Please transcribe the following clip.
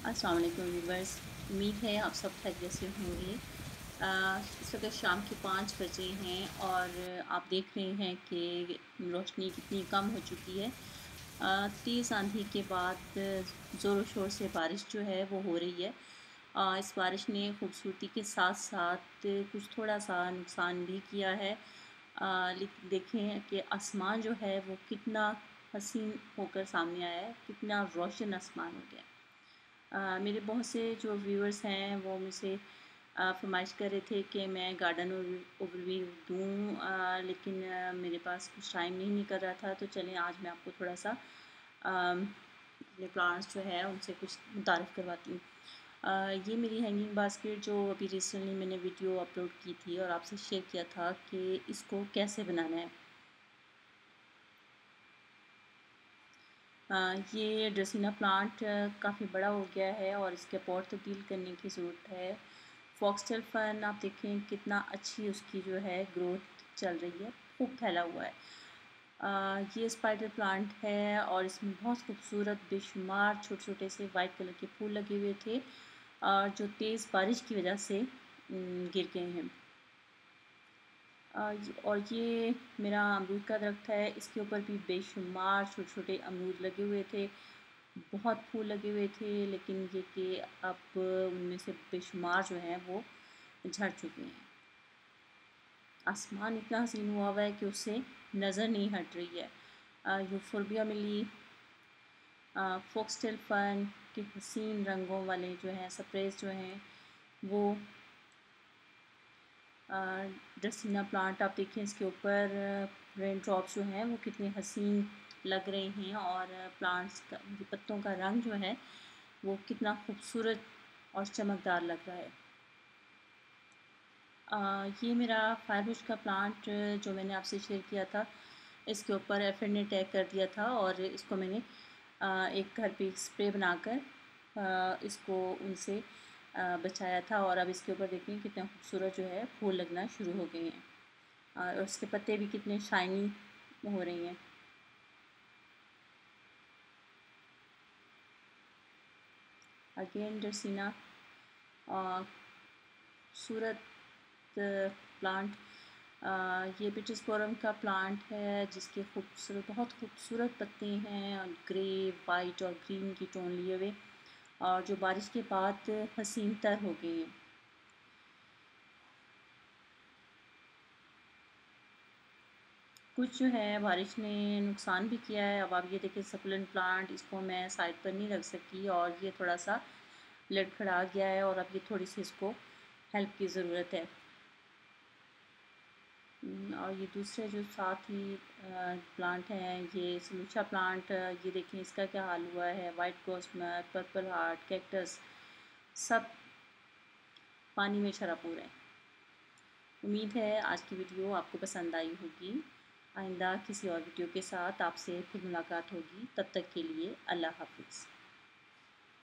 अस्सलाम वालेकुम व्यूवर्स। उम्मीद है आप सब खैरियत से होंगे। इस वक्त शाम के 5 बजे हैं और आप देख रहे हैं कि रोशनी कितनी कम हो चुकी है। तेज़ आंधी के बाद ज़ोर शोर से बारिश जो है वो हो रही है। इस बारिश ने खूबसूरती के साथ साथ कुछ थोड़ा सा नुकसान भी किया है। लेकिन देखें कि आसमान जो है वो कितना हसीन होकर सामने आया है, कितना रोशन आसमान हो गया। मेरे बहुत से जो व्यूअर्स हैं वो मुझसे फरमाइश कर रहे थे कि मैं गार्डन ओवरव्यू दूँ, लेकिन मेरे पास कुछ टाइम नहीं निकल रहा था। तो चलें आज मैं आपको थोड़ा सा अपने प्लांट्स जो है उनसे कुछ मुतारिफ़ करवाती हूँ। ये मेरी हैंगिंग बास्केट जो अभी रिसेंटली मैंने वीडियो अपलोड की थी और आपसे शेयर किया था कि इसको कैसे बनाना है। ये ड्रेसिना प्लांट काफ़ी बड़ा हो गया है और इसके पॉट तब्दील करने की ज़रूरत है। फॉक्सटेल फर्न आप देखें कितना अच्छी उसकी जो है ग्रोथ चल रही है, खूब फैला हुआ है। ये स्पाइडर प्लांट है और इसमें बहुत खूबसूरत बेशुमार छोटे छोटे से वाइट कलर के फूल लगे हुए थे जो तेज़ बारिश की वजह से गिर गए हैं। और ये मेरा अमरूद का दरख्त है, इसके ऊपर भी बेशुमार छोटे छोटे अमरूद लगे हुए थे, बहुत फूल लगे हुए थे, लेकिन ये कि अब उनमें से बेशुमार जो हैं वो झड़ चुके हैं। आसमान इतना हसीन हुआ है कि उससे नज़र नहीं हट रही है। यूफोर्बिया मिली, फॉक्सटेल फर्न के हसीन रंगों वाले जो हैं स्प्रेज जो हैं वो, ड्रेसिना प्लांट आप देखें इसके ऊपर रेन ड्रॉप्स जो हैं वो कितने हसीन लग रहे हैं और प्लांट्स का पत्तों का रंग जो है वो कितना खूबसूरत और चमकदार लग रहा है। ये मेरा फायरबुश का प्लांट जो मैंने आपसे शेयर किया था, इसके ऊपर एफिड ने टैग कर दिया था और इसको मैंने एक घर पे स्प्रे बनाकर इसको उनसे बचाया था और अब इसके ऊपर देखें कितना खूबसूरत जो है फूल लगना शुरू हो गए हैं और उसके पत्ते भी कितने शाइनी हो रही हैं। अगेन ड्रेसिना खूबसूरत प्लांट, ये पिटोस्पोरम का प्लांट है जिसके बहुत खूबसूरत पत्ते हैं और ग्रे वाइट और ग्रीन की टोन लिए हुए और जो बारिश के बाद हसीन तर हो गए हैं। कुछ जो है बारिश ने नुकसान भी किया है। अब आप ये देखिए सकुलेंट प्लांट, इसको मैं साइड पर नहीं रख सकी और ये थोड़ा सा लड़खड़ा गया है और अब ये थोड़ी सी इसको हेल्प की ज़रूरत है। और ये दूसरे जो साथ ही प्लांट हैं, ये सलूचा प्लांट, ये देखें इसका क्या हाल हुआ है। वाइट गोस्मर, पर्पल हार्ट, कैक्टस सब पानी में शराबूर है। उम्मीद है आज की वीडियो आपको पसंद आई होगी। आइंदा किसी और वीडियो के साथ आपसे फिर मुलाकात होगी। तब तक के लिए अल्लाह हाफिज़।